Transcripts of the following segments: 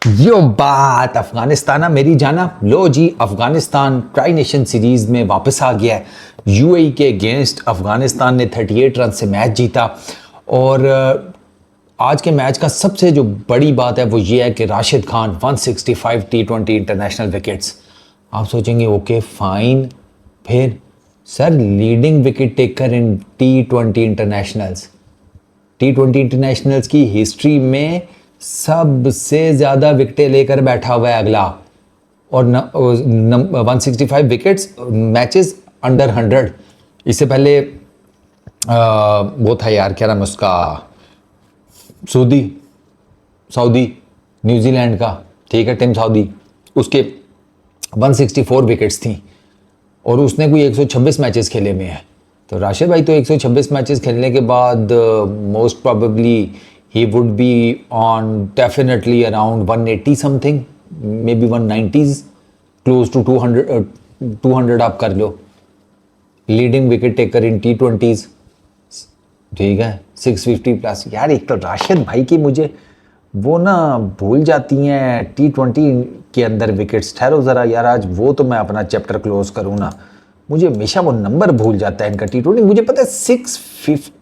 यो बात अफगानिस्तान मेरी जाना। लो जी, अफगानिस्तान ट्राई नेशन सीरीज में वापस आ गया है। यूएई के अगेंस्ट अफगानिस्तान ने 38 रन से मैच जीता। और आज के मैच का सबसे जो बड़ी बात है वो ये है कि Rashid Khan 165 T20 international wickets. आप सोचेंगे ओके फाइन, फिर सर लीडिंग विकेट टेकर इन T20 इंटरनेशनल्स। T20 इंटरनेशनल्स की हिस्ट्री में सबसे ज़्यादा विकेटें लेकर बैठा हुआ है अगला। और 165 विकेट्स, मैचेस अंडर 100। इससे पहले वो था यार, क्या नाम उसका, सऊदी न्यूजीलैंड का, ठीक है, टिम साउदी, उसके 164 विकेट्स थी और उसने कोई 126 मैचेस खेले में है। तो राशिद भाई तो 126 मैचेस खेलने के बाद most probably he would be on definitely around 180 something, maybe 190s, close to 200 आप कर लो। Leading wicket taker in T20s, ठीक है, 650 प्लस। यार एक तो राशिद भाई की मुझे वो ना भूल जाती हैं T20 के अंदर विकेट्स। ठहरो ज़रा यार, आज वो तो मैं अपना चैप्टर क्लोज करूँ ना, मुझे हमेशा वो नंबर भूल जाता है इनका T20। मुझे पता है 650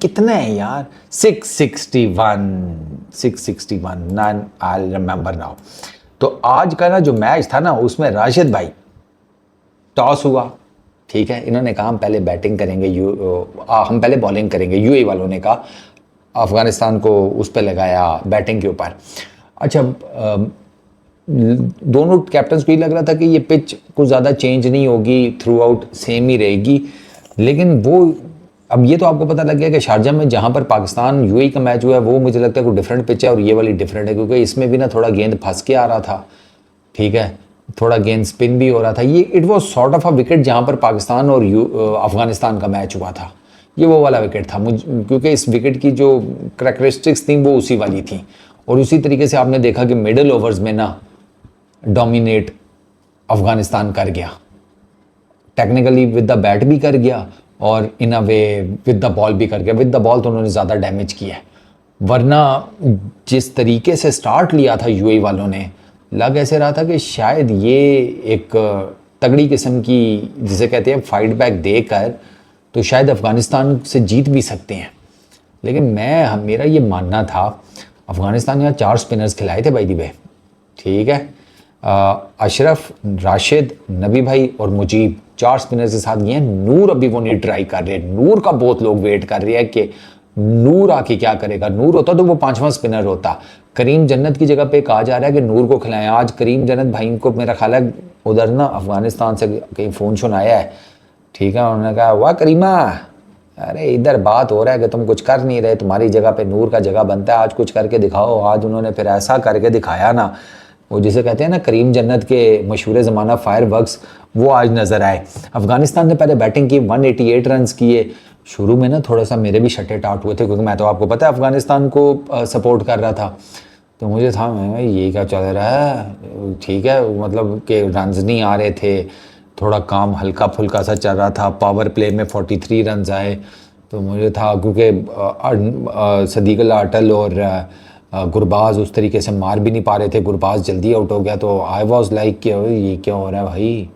कितना है यार, 661 नन आई रिमेंबर नाउ। तो आज का ना जो मैच था ना, उसमें राशिद भाई टॉस हुआ, ठीक है, इन्होंने कहा हम पहले बैटिंग करेंगे, हम पहले बॉलिंग करेंगे। यूएई वालों ने कहा, अफगानिस्तान को उस पर लगाया बैटिंग के ऊपर। अच्छा, दोनों कैप्टन्स को ये लग रहा था कि ये पिच कुछ ज़्यादा चेंज नहीं होगी, थ्रू आउट सेम ही रहेगी। लेकिन वो अब ये तो आपको पता लग गया कि शारजा में जहाँ पर पाकिस्तान यूएई का मैच हुआ है वो मुझे लगता है कोई डिफरेंट पिच है और ये वाली डिफरेंट है, क्योंकि इसमें भी ना थोड़ा गेंद फंस के आ रहा था, ठीक है, थोड़ा गेंद स्पिन भी हो रहा था। ये it was sort of a wicket जहाँ पर पाकिस्तान और अफगानिस्तान का मैच हुआ था, ये वो वाला विकेट था। क्योंकि इस विकेट की जो करैक्टरिस्टिक्स थी वो उसी वाली थी। और उसी तरीके से आपने देखा कि मिडल ओवर्स में ना डोमिनेट अफगानिस्तान कर गया, टेक्निकली विद द बैट भी कर गया और इन अ वे विद द बॉल भी कर गया। विद द बॉल तो उन्होंने ज़्यादा डैमेज किया है, वरना जिस तरीके से स्टार्ट लिया था यूएई वालों ने, लग ऐसे रहा था कि शायद ये एक तगड़ी किस्म की, जिसे कहते हैं फाइट बैक देकर तो शायद अफगानिस्तान से जीत भी सकते हैं। लेकिन मेरा ये मानना था, अफगानिस्तान ने यहाँ 4 स्पिनर्स खिलाए थे भाई दिबे, ठीक है, अशरफ, राशिद, नबी भाई और मुजीब 4 स्पिनर्स के साथ गए हैं। नूर अभी वो नहीं ट्राई कर रहे, नूर का बहुत लोग वेट कर रहे हैं कि नूर आके क्या करेगा। नूर होता तो वो 5वां स्पिनर होता। करीम जन्नत की जगह पे कहा जा रहा है कि नूर को खिलाएं। आज करीम जन्नत भाई को मेरा ख्याल है उधर ना अफगानिस्तान से कहीं फ़ोन शोन आया है, ठीक है, उन्होंने कहा वाह करीमा, अरे इधर बात हो रहा है कि तुम कुछ कर नहीं रहे, तुम्हारी जगह पे नूर का जगह बनता है, आज कुछ करके दिखाओ। आज उन्होंने फिर ऐसा करके दिखाया ना, वो जिसे कहते हैं ना करीम जन्नत के मशहूर ज़माना फायर वर्क्स, वो आज नज़र आए। अफगानिस्तान ने पहले बैटिंग की, 188 रन किए। शुरू में ना थोड़ा सा मेरे भी शटे टाट हुए थे, क्योंकि मैं तो आपको पता है अफगानिस्तान को सपोर्ट कर रहा था। तो मुझे था मैं ये क्या चल रहा है, ठीक है, मतलब कि रन्स नहीं आ रहे थे, थोड़ा काम हल्का फुल्का सा चल रहा था। पावर प्ले में 43 रन आए, तो मुझे था क्योंकि सदीक अल्लाह अटल और गुरबाज उस तरीके से मार भी नहीं पा रहे थे, गुरबाज जल्दी आउट हो गया। तो आई वॉज लाइक कि ये क्या हो रहा है भाई,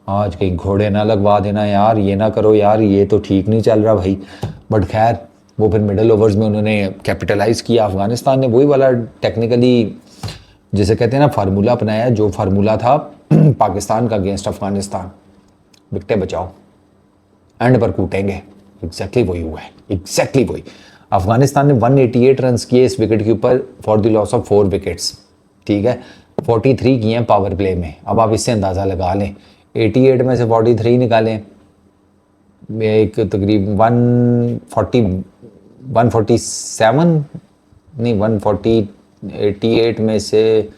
आज कहीं घोड़े ना लगवा देना यार, ये ना करो यार, ये तो ठीक नहीं चल रहा भाई। बट खैर वो फिर मिडल ओवर्स में उन्होंने कैपिटलाइज़ किया। अफगानिस्तान ने वही वाला टेक्निकली जिसे कहते हैं ना फार्मूला अपनाया, जो फार्मूला था पाकिस्तान का अगेंस्ट अफगानिस्तान, विकटें बचाओ, एंड पर कूटेंगे। एग्जैक्टली वही हुआ है, एग्जैक्टली वही। अफगानिस्तान ने 188 रन किए इस विकेट के ऊपर for the loss of 4 wickets, ठीक है, 43 किए हैं पावर प्ले में। अब आप इससे अंदाज़ा लगा लें, 88 में से 43 निकालें, एक तकरीब 147 नहीं 140, 88 में से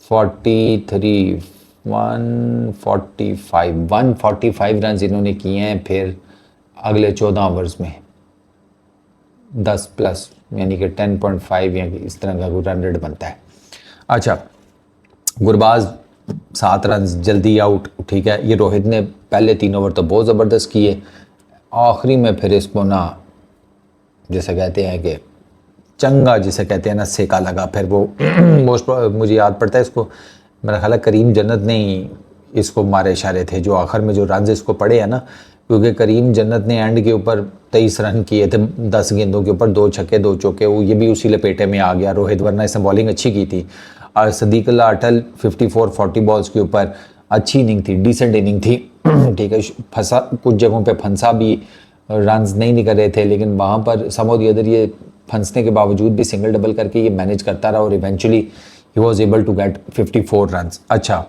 43, 145 रन इन्होंने किए हैं। फिर अगले 14 ओवर्स में 10 प्लस यानी कि 10.5 या इस तरह का रन रेट बनता है। अच्छा, गुरबाज 7 रन जल्दी आउट, ठीक है। ये रोहित ने पहले 3 ओवर तो बहुत ज़बरदस्त किए, आखिरी में फिर इसको ना जैसे कहते हैं कि चंगा जिसे कहते हैं ना सेका लगा। फिर वो मोस्ट मुझे याद पड़ता है इसको, मेरा ख्याल है करीम जन्नत ने ही इसको मारे इशारे थे जो आखिर में जो रन इसको पड़े हैं ना, क्योंकि करीम जन्नत ने एंड के ऊपर 23 रन किए थे 10 गेंदों के ऊपर, 2 छक्के 2 चौके, वो ये भी उसी लपेटे में आ गया रोहित, वरना इसने बॉलिंग अच्छी की थी। और सदीक अल्लाह अटल 54-40 बॉल्स के ऊपर अच्छी इनिंग थी, डिसेंट इनिंग थी। ठीक है, फंसा कुछ जगहों पे फंसा भी, रन्स नहीं निकल रहे थे, लेकिन वहाँ पर सम ऑफ द अदर ये फंसने के बावजूद भी सिंगल डबल करके ये मैनेज करता रहा और eventually he was able to get 54 runs. अच्छा,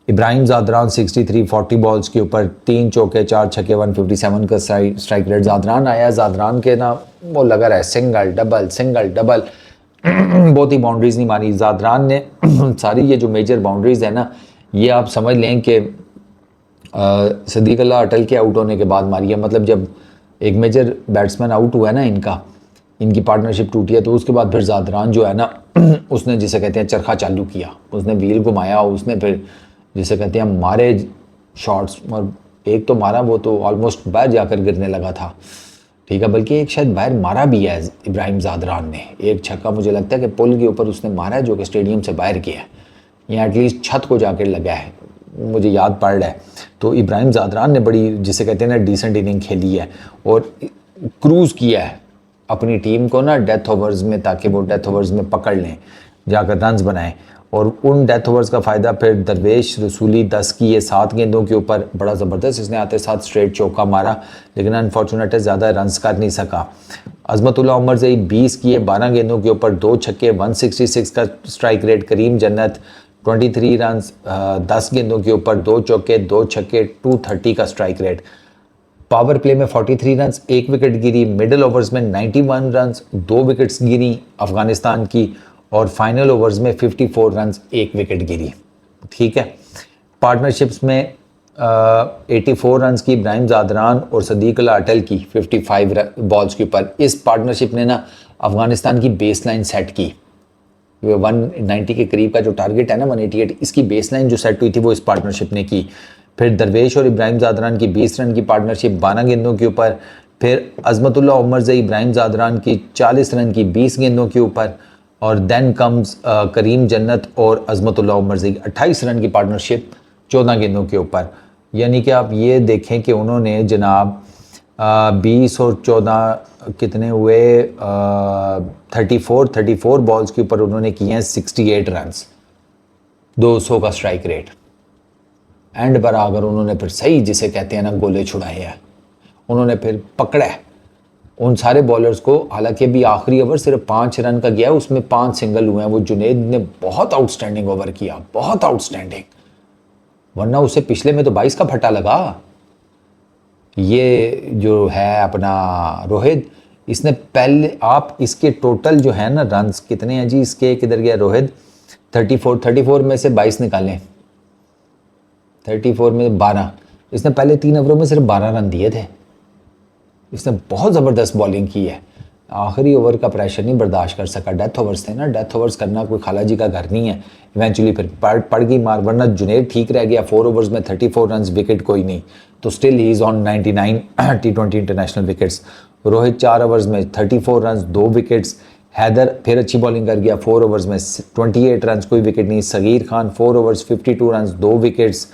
इब्राहिम ज़ादरान 63-40 बॉल्स के ऊपर 3 चौके 4 छक्के 157 का स्ट्राइक रेट। ज़ादरान आया, ज़ादरान के ना वो लगा रहा है सिंगल डबल बहुत ही बाउंड्रीज नहीं मारी ज़ादरान ने। सारी ये जो मेजर बाउंड्रीज है ना, ये आप समझ लें कि सदीक अल्लाह अटल के आउट होने के बाद मारी है। मतलब जब एक मेजर बैट्समैन आउट हुआ है ना इनकी पार्टनरशिप टूटी है, तो उसके बाद फिर ज़ादरान जो है ना उसने जिसे कहते हैं चरखा चालू किया, उसने व्हील घुमाया, उसने फिर जिसे कहते हैं मारे शॉट्स, और एक तो मारा वो तो ऑलमोस्ट बाहर जाकर गिरने लगा था। ठीक है, बल्कि एक शायद बाहर मारा भी है इब्राहिम ज़ादरान ने, एक छक्का मुझे लगता है कि पुल के ऊपर उसने मारा है जो कि स्टेडियम से बाहर किया है, या एटलीस्ट छत को जाकर लगा है, मुझे याद पड़ रहा है। तो इब्राहिम ज़ादरान ने बड़ी जिसे कहते हैं ना डिसेंट इनिंग खेली है और क्रूज़ किया है अपनी टीम को ना डेथ ओवर्स में, ताकि वो डेथ ओवर्स में पकड़ लें, जाकर रन्स बनाएं। और उन डेथ ओवर्स का फ़ायदा फिर दरवेश रसूली 10 किए 7 गेंदों के ऊपर, बड़ा ज़बरदस्त इसने आते साथ स्ट्रेट चौका मारा, लेकिन अनफॉर्चुनेट ज़्यादा रन्स कर नहीं सका। अजमतुल्लाह उमर ज़ई 20 किए 12 गेंदों के ऊपर 2 छक्के 166 का स्ट्राइक रेट। करीम जन्नत 23 रन 10 गेंदों के ऊपर 2 चौके 2 छक्के 230 का स्ट्राइक रेट। पावर प्ले में 43 रन 1 विकेट गिरी। मिडिल ओवर्स में 91 रन 2 विकेट्स गिरी अफगानिस्तान की, और फाइनल ओवर्स में 54 रन 1 विकेट गिरी। ठीक है, पार्टनरशिप्स में 84 रन की इब्राहिम ज़ादरान और सदीक अल्लाह अटल की 55 बॉल्स के ऊपर। इस पार्टनरशिप ने ना अफगानिस्तान की बेस लाइन सेट की, 190 के करीब का जो टारगेट है ना 188, इसकी बेस लाइन जो सेट हुई थी वो इस पार्टनरशिप ने की। फिर दरवेश और इब्राहिम ज़ादरान की 20 रन की पार्टनरशिप 12 गेंदों के ऊपर। फिर अजमतुल्लाह उमर ज़ई इब्राहिम ज़ादरान की 40 रन की 20 गेंदों के ऊपर, और देन कम्स करीम जन्नत और अजमतुल्लाह उमर ज़ई 28 रन की पार्टनरशिप 14 गेंदों के ऊपर। यानी कि आप ये देखें कि उन्होंने जनाब 20 और 14 कितने हुए, 34 बॉल्स के ऊपर उन्होंने किए हैं 68 रन, 200 का स्ट्राइक रेट। एंड पर अगर उन्होंने फिर सही जिसे कहते हैं ना गोले छुड़ाए हैं, उन्होंने फिर पकड़ा है उन सारे बॉलर्स को। हालांकि अभी आखिरी ओवर सिर्फ 5 रन का गया है, उसमें 5 सिंगल हुए हैं। वो जुनेद ने बहुत आउटस्टैंडिंग ओवर किया, बहुत आउटस्टैंडिंग, वरना उसे पिछले में तो 22 का फटा लगा। ये जो है अपना रोहित, इसने पहले आप इसके टोटल जो है ना रन्स कितने हैं जी इसके, किधर गया रोहित, 34 में से 22 निकालें, 34 में 12, इसने पहले 3 ओवरों में सिर्फ 12 रन दिए थे। इसने बहुत ज़बरदस्त बॉलिंग की है, आखिरी ओवर का प्रेशर नहीं बर्दाश्त कर सका। डेथ ओवर्स थे ना, डेथ ओवर्स करना कोई खाला जी का घर नहीं है। इवेंचुअली फिर पड़ गई मार, वरना जुनेद ठीक रह गया, 4 ओवर्स में 34 रन, विकेट कोई नहीं, तो still he is on 99 T20 international wickets. Rohit 4 overs में 34 रन 2 विकेट्स। हैदर फिर अच्छी बॉलिंग कर गया, 4 ओवर्स में 28 रन, कोई विकेट नहीं। Sagir Khan 4 overs 52 run 2 wickets.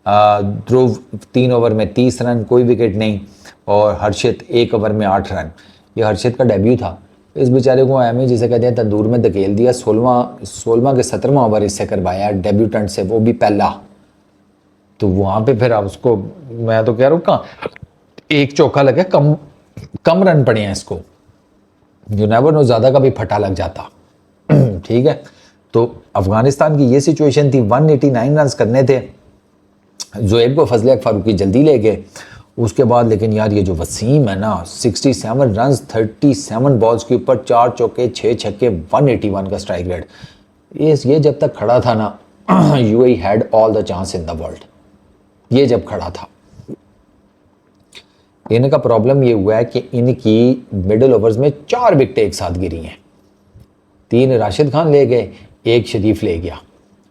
Dhruv 3 over में 30 रन, कोई विकेट नहीं। और हर्षित 1 ओवर में 8 रन। ये हर्षित का डेब्यू था, इस बेचारे को एम जिसे कहते हैं तंदूर में धकेल दिया। 16वां के 17वां ओवर इससे करवाया डेब्यूटेंट से, वो भी पहला। तो वहाँ पे फिर आप उसको, मैं तो कह रहा हूँ कहाँ एक चौका लगे, कम रन पड़े हैं इसको, यू नेवर नो, ज़्यादा का भी फटा लग जाता। ठीक है, तो अफगानिस्तान की ये सिचुएशन थी, 189 रन करने थे। जोएब को फजल फारूकी जल्दी ले गए उसके बाद, लेकिन यार ये जो वसीम है ना, 67 रन 37 बॉल्स के ऊपर, 4 चौके 6 छक्के 181 का स्ट्राइक रेट। ये जब तक खड़ा था ना, UAE had all the chance in the world. ये जब खड़ा था, इनका प्रॉब्लम ये हुआ है कि इनकी मिडिल ओवर्स में 4 विकेट एक साथ गिरी हैं। 3 राशिद खान ले गए, 1 शरीफ ले गया,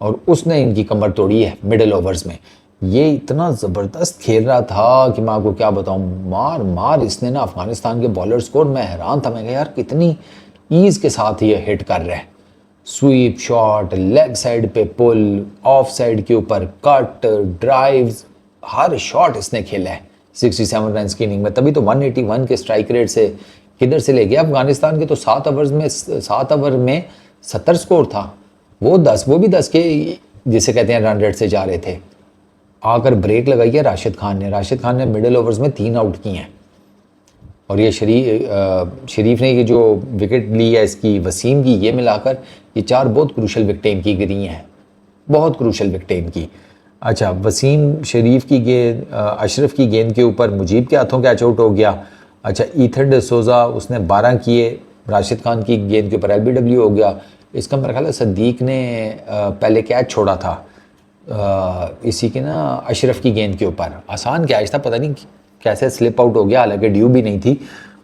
और उसने इनकी कमर तोड़ी है मिडिल ओवर्स में। ये इतना ज़बरदस्त खेल रहा था कि मैं आपको क्या बताऊं, मार इसने ना अफगानिस्तान के बॉलर्स को, और मैं हैरान था, मैं कहा यार कितनी ईज़ के साथ ये हिट कर रहे हैं। स्वीप शॉट, लेग साइड पे पुल, ऑफ साइड के ऊपर कट, ड्राइव्स, हर शॉट इसने खेला है 67 रन की इनिंग में। तभी तो 181 के स्ट्राइक रेट से किधर से ले गया अफगानिस्तान के। तो 7 ओवर में 70 स्कोर था, वो भी 10 के जिसे कहते हैं रन रेट से जा रहे थे। आकर ब्रेक लगाई है राशिद खान ने मिडिल ओवर्स में 3 आउट किए हैं। और ये शरीफ ने ये जो विकेट ली है इसकी, वसीम की, ये मिलाकर ये 4 बहुत क्रूशल विकेटें इनकी गिरी हैं, बहुत क्रूशल विकेटें इनकी। अच्छा, वसीम, शरीफ की गेंद, अशरफ की गेंद के ऊपर मुजीब के हाथों कैच आउट हो गया। अच्छा, ईथर डिसोजा उसने 12 किए, राशिद खान की गेंद के ऊपर LBW हो गया। इसका मेरा ख्याल है सद्दीक ने पहले कैच छोड़ा था इसी के ना अशरफ की गेंद के ऊपर। आसान कैच था, पता नहीं कैसे स्लिप आउट हो गया, हालांकि ड्यू भी नहीं थी।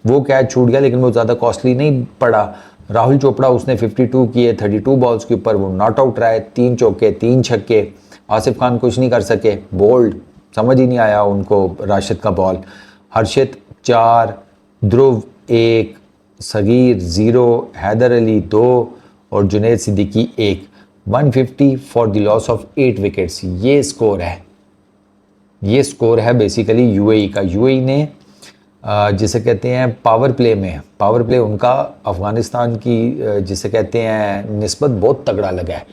वो कैच छूट गया, लेकिन वो ज़्यादा कॉस्टली नहीं पड़ा। राहुल चोपड़ा उसने 52 किए 32 बॉल्स के ऊपर, वो नॉट आउट रहा है। 3 चौके 3 छक्के। आसिफ खान कुछ नहीं कर सके, बोल्ड, समझ ही नहीं आया उनको राशिद का बॉल। हर्षित 4, ध्रुव 1, सगीर 0, हैदर अली 2 और Junaid Siddiqui 1। 150 for the loss of 8 wickets. ये स्कोर है बेसिकली यूएई का। यूएई ने जिसे कहते हैं पावर प्ले उनका अफ़गानिस्तान की जिसे कहते हैं निस्बत बहुत तगड़ा लगा है।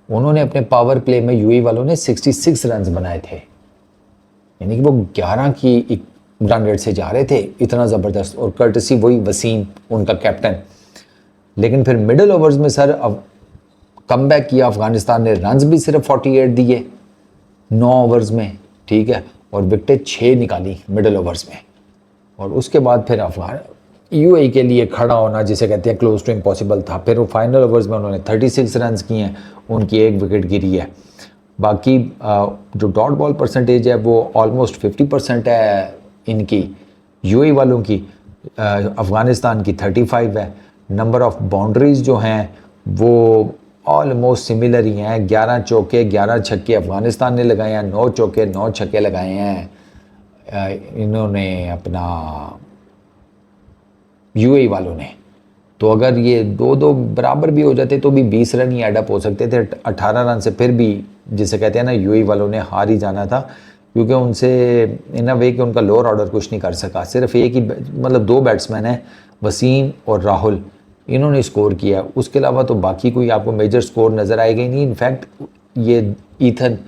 उन्होंने अपने पावर प्ले में यूएई वालों ने 66 रन बनाए थे, यानी कि वो 11 की रन रेट से जा रहे थे, इतना ज़बरदस्त। और कर्टसी वही वसीम उनका कैप्टन। लेकिन फिर मिडिल ओवर्स में सर कम बैक किया अफ़गानिस्तान ने, रन्स भी सिर्फ 48 दिए 9 ओवर्स में, ठीक है, और विकेटें 6 निकाली मिडिल ओवर्स में। और उसके बाद फिर अफगान यूएई के लिए खड़ा होना जिसे कहते हैं क्लोज टू इम्पॉसिबल था। फिर वो फाइनल ओवर्स में उन्होंने 36 रन किए हैं, उनकी 1 विकेट गिरी है। बाकी जो डॉट बॉल परसेंटेज है वो ऑलमोस्ट 50% है इनकी यूएई वालों की, अफ़गानिस्तान की 35 है। नंबर ऑफ बाउंड्रीज जो हैं वो ऑलमोस्ट सिमिलर ही हैं। 11 चौके 11 छक्के अफ़गानिस्तान ने लगाए हैं, 9 चौके 9 छक्के लगाए हैं इन्होंने अपना यूएई वालों ने। तो अगर ये 2-2 बराबर भी हो जाते तो भी 20 रन ही एडअप हो सकते थे। 18 रन से फिर भी जिसे कहते हैं ना यूएई वालों ने हार ही जाना था, क्योंकि उनसे इन अ वे कि उनका लोअर ऑर्डर कुछ नहीं कर सका। सिर्फ एक ही मतलब 2 बैट्समैन हैं, वसीम और राहुल, इन्होंने स्कोर किया। उसके अलावा तो बाकी कोई आपको मेजर स्कोर नज़र आएगा ही नहीं। इनफैक्ट ये ईथन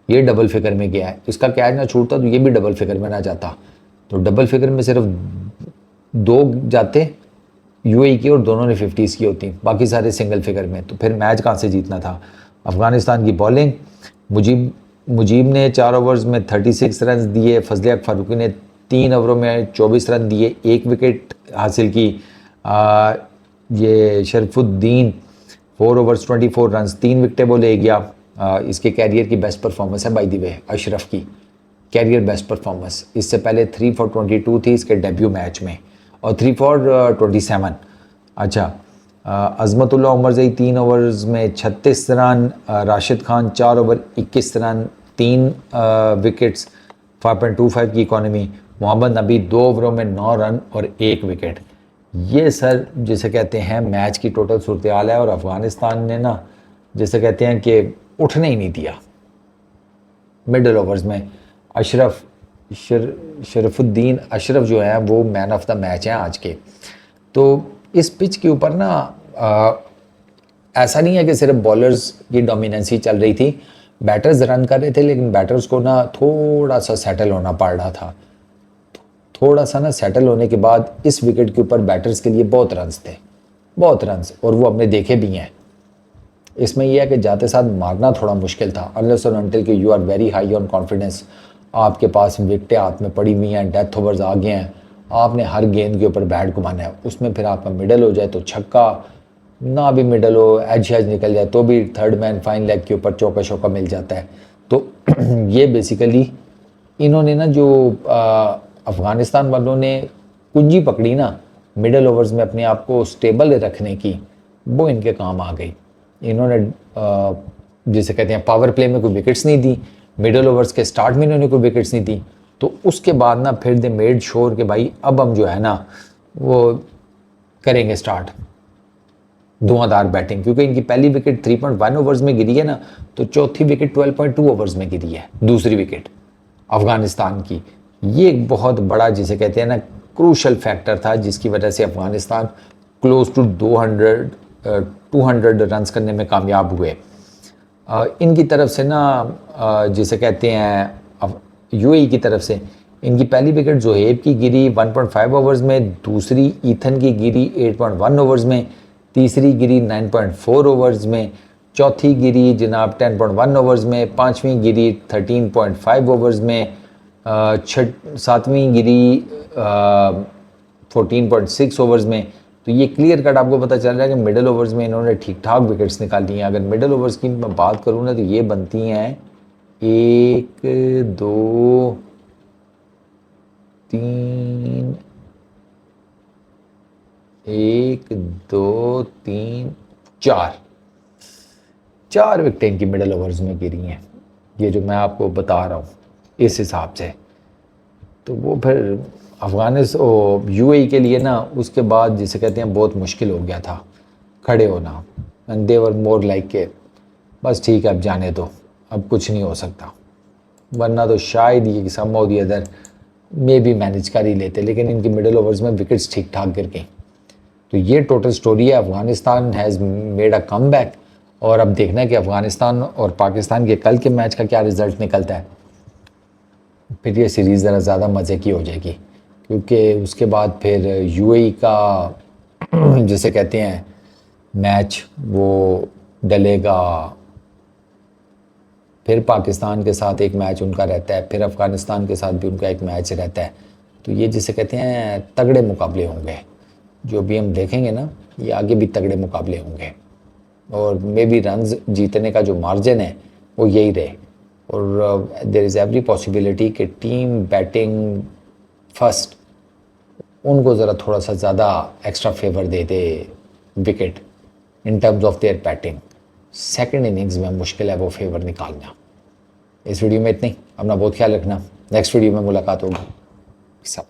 ये डबल फिगर में गया है, इसका कैच ना छूटता तो ये भी डबल फिगर में ना जाता। तो डबल फिगर में सिर्फ 2 जाते यूएई की और दोनों ने 50s की होती, बाकी सारे सिंगल फिगर में। तो फिर मैच कहाँ से जीतना था। अफ़गानिस्तान की बॉलिंग, मुजीब ने 4 ओवर्स में 36 रन दिए, फजल हक फारूकी ने 3 ओवरों में 24 रन दिए, 1 विकेट हासिल की। ये शरफुद्दीन 4 ओवर्स 24 रन 3 विकेटें वो ले गया। इसके कैरियर की बेस्ट परफॉर्मेंस है बाय द वे, अशरफ की कैरियर बेस्ट परफॉर्मेंस। इससे पहले 3 फॉर 22 थी इसके डेब्यू मैच में, और 3 फॉर 27। अच्छा, अजमतुल्लाह उमरज़ई 3 ओवर्स में 36 run, Rashid Khan 4 over 21 run 3 wickets, 5.25 की इकॉनमी। मोहम्मद नबी 2 ओवरों में 9 रन और 1 विकेट। ये सर जिसे कहते हैं मैच की टोटल सूरत हाल है। और अफ़गानिस्तान ने ना जिसे कहते हैं कि उठने ही नहीं दिया मिडिल ओवर्स में। शरफुद्दीन अशरफ जो है वो मैन ऑफ द मैच हैं आज के। तो इस पिच के ऊपर ना ऐसा नहीं है कि सिर्फ बॉलर्स की डोमिनेंसी चल रही थी, बैटर्स रन कर रहे थे, लेकिन बैटर्स को ना थोड़ा सा सेटल होना पड़ रहा था। थोड़ा सा ना सेटल होने के बाद इस विकेट के ऊपर बैटर्स के लिए बहुत रन्स थे, बहुत रन्स, और वो हमने देखे भी हैं। इसमें यह है कि जाते साथ मारना थोड़ा मुश्किल था, अनलेस और अनटिल कि you are very high on confidence, आपके पास विकेटें हाथ में पड़ी हुई हैं, डेथ ओवर्स आ गए हैं, आपने हर गेंद के ऊपर बैट घुमाना है। उसमें फिर आपका मिडल हो जाए तो छक्का, ना भी मिडल हो एज निकल जाए तो भी थर्ड मैन फाइन लेग के ऊपर चौका शौका मिल जाता है। तो ये बेसिकली इन्होंने ना जो अफ़गानिस्तान वालों ने कुंजी पकड़ी ना मिडल ओवर्स में अपने आप को स्टेबल रखने की, वो इनके काम आ गई। इन्होंने जिसे कहते हैं पावर प्ले में कोई विकेट्स नहीं दी, मिडल ओवर्स के स्टार्ट में इन्होंने कोई विकेट्स नहीं दी। तो उसके बाद ना फिर दे मेड श्योर कि भाई अब हम जो है ना वो करेंगे स्टार्ट। धुआंधार बैटिंग, क्योंकि इनकी पहली विकेट 3.1 ओवर्स में गिरी है ना, तो चौथी विकेट 12.2 ओवर्स में गिरी है, दूसरी विकेट अफगानिस्तान की। ये एक बहुत बड़ा जिसे कहते हैं ना क्रूशल फैक्टर था, जिसकी वजह से अफगानिस्तान क्लोज टू 200 रन्स करने में कामयाब हुए। इनकी तरफ से ना जिसे कहते हैं यूएई की तरफ से इनकी पहली विकेट जोहेब की गिरी 1.5 ओवर्स में, दूसरी ईथन की गिरी 8.1 ओवर्स में, तीसरी गिरी 9.4 ओवर्स में, चौथी गिरी जनाब 10.1 ओवर्स में, पांचवीं गिरी 13.5 ओवर्स में, सातवीं गिरी 14.6 ओवर्स में। तो ये क्लियर कट आपको पता चल रहा है कि मिडल ओवर्स में इन्होंने ठीक ठाक विकेट्स निकाली हैं। अगर मिडल ओवर्स की मैं बात करूँ ना, तो ये बनती हैं 1 2 3 1 2 3 4 विकेटें इनकी मिडल ओवर्स में गिरी हैं, ये जो मैं आपको बता रहा हूँ इस हिसाब से। तो वो फिर अफगानिस्तान यूएई के लिए ना उसके बाद जिसे कहते हैं बहुत मुश्किल हो गया था खड़े होना। And they were more like के बस ठीक है अब जाने दो, अब कुछ नहीं हो सकता, वरना तो शायद ये सम और दी अदर मे भी मैनेज कर ही लेते, लेकिन इनकी मिडल ओवर्स में विकेट्स ठीक ठाक गिर गई। तो ये टोटल स्टोरी है। Afghanistan has made a come back, और अब देखना है कि अफगानिस्तान और पाकिस्तान के कल के मैच का क्या रिज़ल्ट निकलता है। फिर ये सीरीज़ ज़रा ज़्यादा मज़े की हो जाएगी, क्योंकि उसके बाद फिर यूएई का जिसे कहते हैं मैच वो डलेगा, फिर पाकिस्तान के साथ एक मैच उनका रहता है, फिर अफ़गानिस्तान के साथ भी उनका एक मैच रहता है। तो ये जिसे कहते हैं तगड़े मुकाबले होंगे, जो भी हम देखेंगे ना, ये आगे भी तगड़े मुकाबले होंगे, और मे बी रन्स जीतने का जो मार्जिन है वो यही रहे। और देयर इज़ एवरी पॉसिबिलिटी कि टीम बैटिंग फर्स्ट उनको ज़रा थोड़ा सा ज़्यादा extra favour they they wicket in terms of their batting. Second innings में मुश्किल है वो फेवर निकालना। इस वीडियो में इतनी, अपना बहुत ख्याल रखना, नेक्स्ट वीडियो में मुलाकात होगी। सब